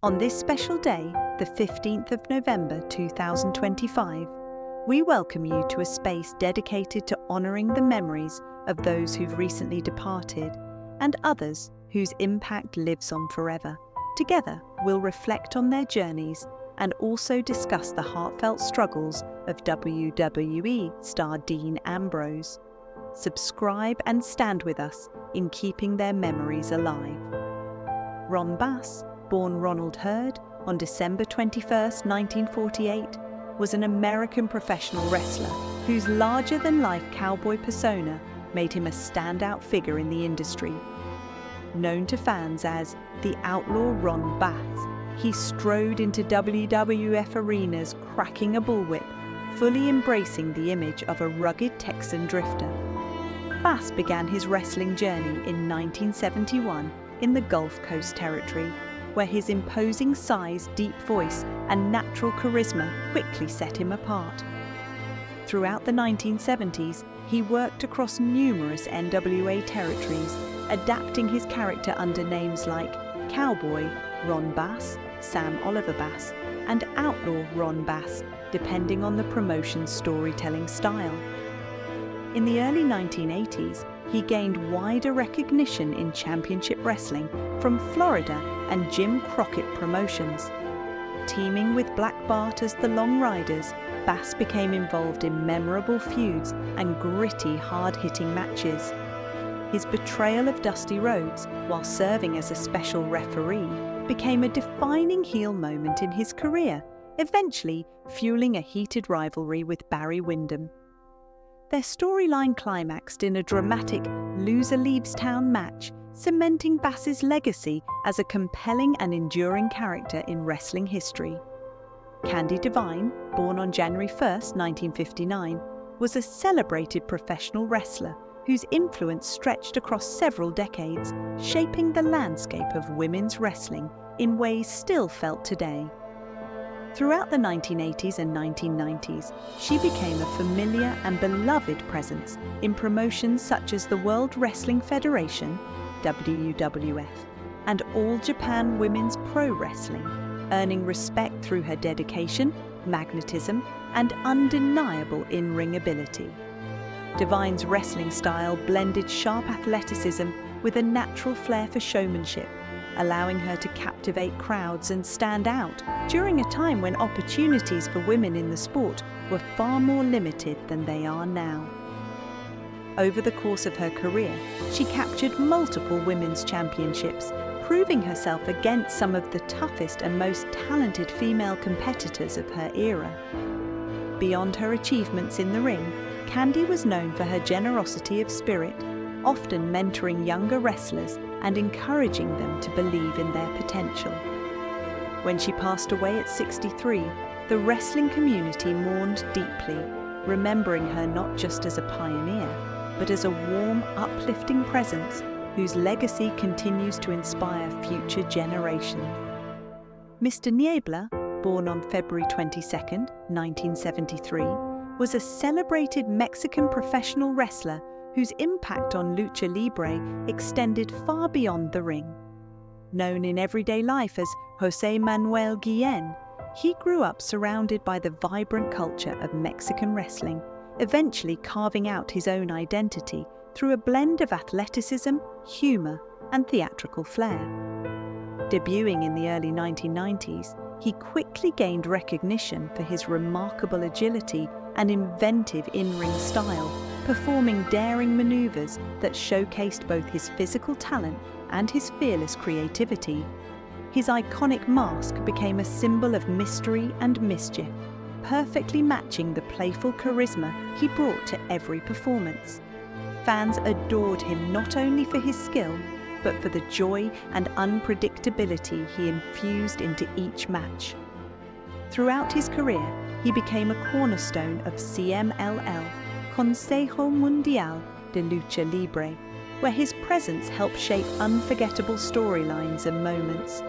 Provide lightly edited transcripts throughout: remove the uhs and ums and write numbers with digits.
On this special day, the 15th of November 2025, we welcome you to a space dedicated to honouring the memories of those who've recently departed and others whose impact lives on forever. Together, we'll reflect on their journeys and also discuss the heartfelt struggles of WWE star Dean Ambrose. Subscribe and stand with us in keeping their memories alive. Ron Bass, born Ronald Hurd on December 21, 1948, was an American professional wrestler whose larger-than-life cowboy persona made him a standout figure in the industry. Known to fans as the Outlaw Ron Bass, he strode into WWF arenas cracking a bullwhip, fully embracing the image of a rugged Texan drifter. Bass began his wrestling journey in 1971 in the Gulf Coast Territory, where his imposing size, deep voice, and natural charisma quickly set him apart. Throughout the 1970s, he worked across numerous NWA territories, adapting his character under names like Cowboy Ron Bass, Sam Oliver Bass, and Outlaw Ron Bass, depending on the promotion's storytelling style. In the early 1980s, he gained wider recognition in championship wrestling from Florida and Jim Crockett Promotions. Teaming with Black Bart as the Long Riders, Bass became involved in memorable feuds and gritty, hard-hitting matches. His betrayal of Dusty Rhodes, while serving as a special referee, became a defining heel moment in his career, eventually fueling a heated rivalry with Barry Windham. Their storyline climaxed in a dramatic Loser Leaves Town match, cementing Bass's legacy as a compelling and enduring character in wrestling history. Candi Devine, born on January 1, 1959, was a celebrated professional wrestler whose influence stretched across several decades, shaping the landscape of women's wrestling in ways still felt today. Throughout the 1980s and 1990s, she became a familiar and beloved presence in promotions such as the World Wrestling Federation, WWF, and All Japan Women's Pro Wrestling, earning respect through her dedication, magnetism, and undeniable in-ring ability. Devine's wrestling style blended sharp athleticism with a natural flair for showmanship, allowing her to captivate crowds and stand out during a time when opportunities for women in the sport were far more limited than they are now. Over the course of her career, she captured multiple women's championships, proving herself against some of the toughest and most talented female competitors of her era. Beyond her achievements in the ring, Candi was known for her generosity of spirit, often mentoring younger wrestlers and encouraging them to believe in their potential. When she passed away at 63, the wrestling community mourned deeply, remembering her not just as a pioneer, but as a warm, uplifting presence whose legacy continues to inspire future generations. Mr. Niebla, born on February 22, 1973, was a celebrated Mexican professional wrestler whose impact on Lucha Libre extended far beyond the ring. Known in everyday life as José Manuel Guillén, he grew up surrounded by the vibrant culture of Mexican wrestling, eventually carving out his own identity through a blend of athleticism, humor, and theatrical flair. Debuting in the early 1990s, he quickly gained recognition for his remarkable agility and inventive in-ring style, performing daring maneuvers that showcased both his physical talent and his fearless creativity. His iconic mask became a symbol of mystery and mischief, perfectly matching the playful charisma he brought to every performance. Fans adored him not only for his skill, but for the joy and unpredictability he infused into each match. Throughout his career, he became a cornerstone of CMLL, Consejo Mundial de Lucha Libre, where his presence helped shape unforgettable storylines and moments.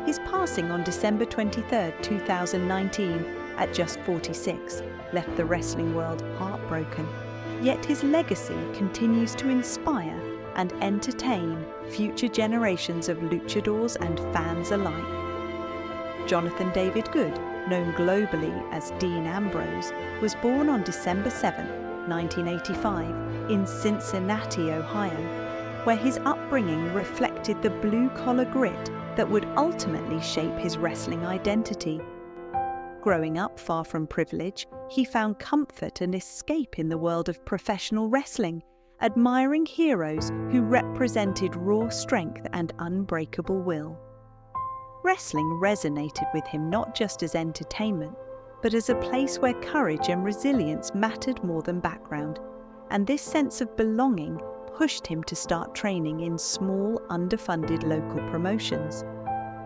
His passing on December 23, 2019, at just 46, left the wrestling world heartbroken. Yet his legacy continues to inspire and entertain future generations of luchadors and fans alike. Jonathan David Good, known globally as Dean Ambrose, was born on December 7, 1985, in Cincinnati, Ohio, where his upbringing reflected the blue-collar grit that would ultimately shape his wrestling identity. Growing up far from privilege, he found comfort and escape in the world of professional wrestling, admiring heroes who represented raw strength and unbreakable will. Wrestling resonated with him not just as entertainment, but as a place where courage and resilience mattered more than background, and this sense of belonging pushed him to start training in small, underfunded local promotions.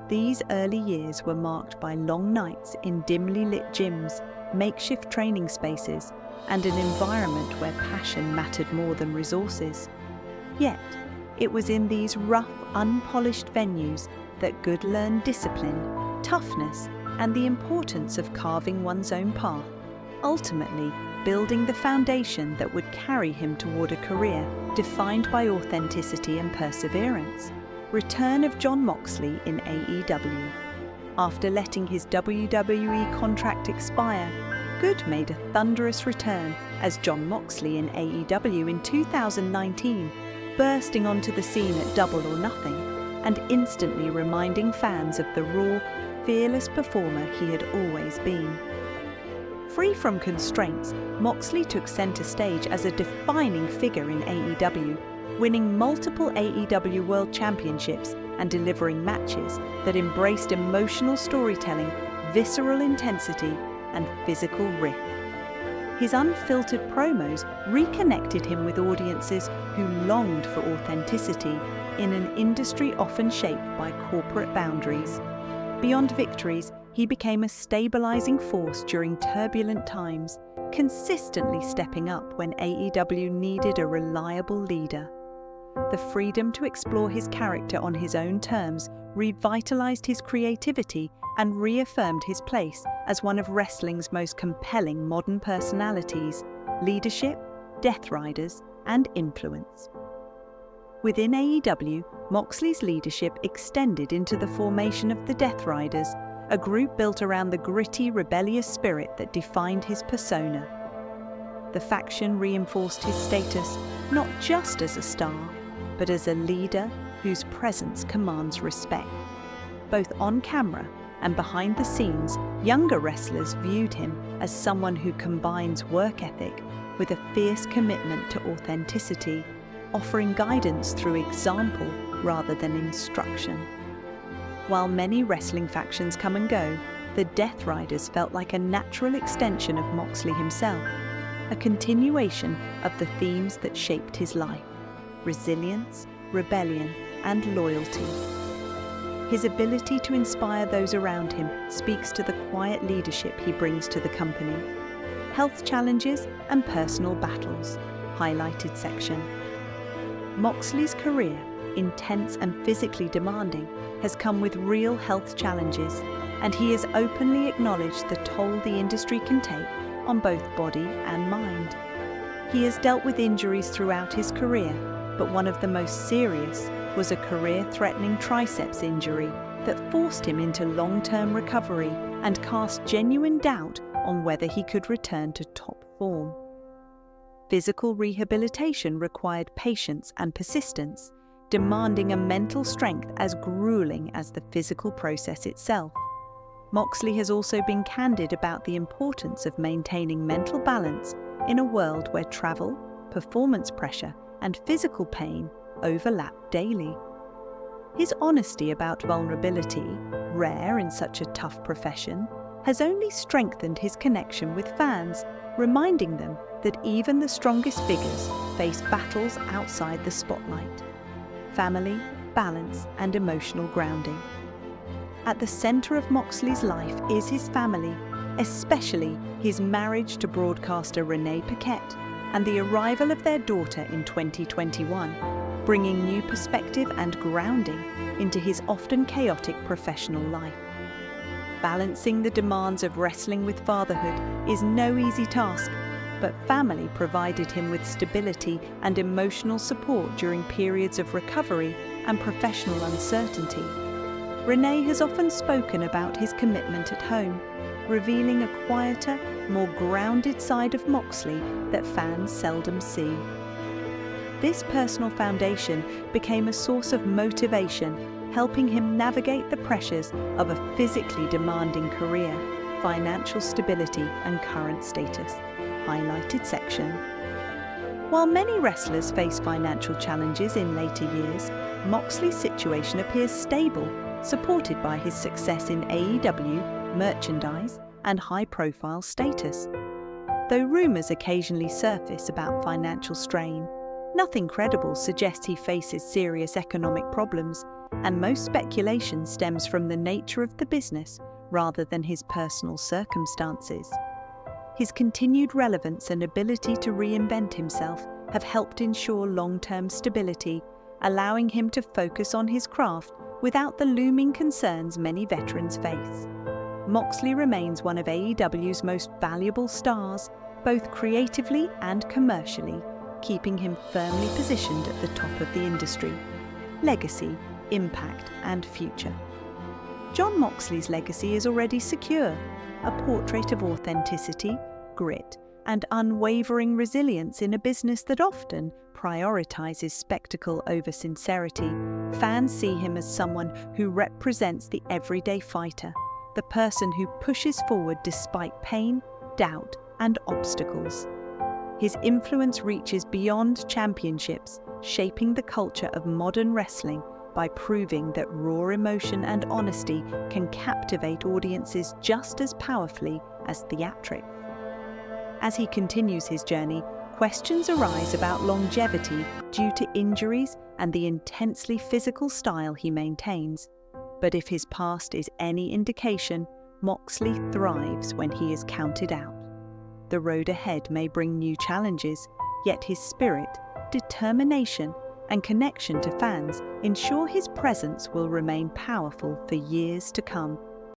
These early years were marked by long nights in dimly lit gyms, makeshift training spaces, and an environment where passion mattered more than resources. Yet, it was in these rough, unpolished venues that Good learned discipline, toughness, and the importance of carving one's own path, ultimately building the foundation that would carry him toward a career defined by authenticity and perseverance. Return of Jon Moxley in AEW. After letting his WWE contract expire, Good made a thunderous return as Jon Moxley in AEW in 2019, bursting onto the scene at Double or Nothing and instantly reminding fans of the raw, fearless performer he had always been. Free from constraints, Moxley took center stage as a defining figure in AEW, winning multiple AEW World Championships and delivering matches that embraced emotional storytelling, visceral intensity, and physical riff. His unfiltered promos reconnected him with audiences who longed for authenticity in an industry often shaped by corporate boundaries. Beyond victories, he became a stabilizing force during turbulent times, consistently stepping up when AEW needed a reliable leader. The freedom to explore his character on his own terms revitalized his creativity and reaffirmed his place as one of wrestling's most compelling modern personalities, leadership, Death Riders, and influence. Within AEW, Moxley's leadership extended into the formation of the Death Riders, a group built around the gritty, rebellious spirit that defined his persona. The faction reinforced his status not just as a star, but as a leader whose presence commands respect. Both on camera and behind the scenes, younger wrestlers viewed him as someone who combines work ethic with a fierce commitment to authenticity, offering guidance through example rather than instruction. While many wrestling factions come and go, the Death Riders felt like a natural extension of Moxley himself, a continuation of the themes that shaped his life: resilience, rebellion, and loyalty. His ability to inspire those around him speaks to the quiet leadership he brings to the company. Health challenges and personal battles, highlighted section. Moxley's career, intense and physically demanding, has come with real health challenges, and he has openly acknowledged the toll the industry can take on both body and mind. He has dealt with injuries throughout his career, but one of the most serious was a career-threatening triceps injury that forced him into long-term recovery and cast genuine doubt on whether he could return to top form. Physical rehabilitation required patience and persistence, demanding a mental strength as grueling as the physical process itself. Moxley has also been candid about the importance of maintaining mental balance in a world where travel, performance pressure, and physical pain overlap daily. His honesty about vulnerability, rare in such a tough profession, has only strengthened his connection with fans, reminding them that even the strongest figures face battles outside the spotlight. Family, balance, and emotional grounding. At the center of Moxley's life is his family, especially his marriage to broadcaster Renee Paquette and the arrival of their daughter in 2021, bringing new perspective and grounding into his often chaotic professional life. Balancing the demands of wrestling with fatherhood is no easy task, but family provided him with stability and emotional support during periods of recovery and professional uncertainty. Renee has often spoken about his commitment at home, revealing a quieter, more grounded side of Moxley that fans seldom see. This personal foundation became a source of motivation, helping him navigate the pressures of a physically demanding career, financial stability, and current status. Highlighted section. While many wrestlers face financial challenges in later years, Moxley's situation appears stable, supported by his success in AEW, merchandise, and high-profile status. Though rumors occasionally surface about financial strain, nothing credible suggests he faces serious economic problems, and most speculation stems from the nature of the business rather than his personal circumstances. His continued relevance and ability to reinvent himself have helped ensure long-term stability, allowing him to focus on his craft without the looming concerns many veterans face. Moxley remains one of AEW's most valuable stars, both creatively and commercially, keeping him firmly positioned at the top of the industry. Legacy, impact, and future. Jon Moxley's legacy is already secure, a portrait of authenticity, grit, and unwavering resilience in a business that often prioritizes spectacle over sincerity. Fans see him as someone who represents the everyday fighter, the person who pushes forward despite pain, doubt, and obstacles. His influence reaches beyond championships, shaping the culture of modern wrestling by proving that raw emotion and honesty can captivate audiences just as powerfully as theatrics. As he continues his journey, questions arise about longevity due to injuries and the intensely physical style he maintains. But if his past is any indication, Moxley thrives when he is counted out. The road ahead may bring new challenges, yet his spirit, determination, and connection to fans ensure his presence will remain powerful for years to come.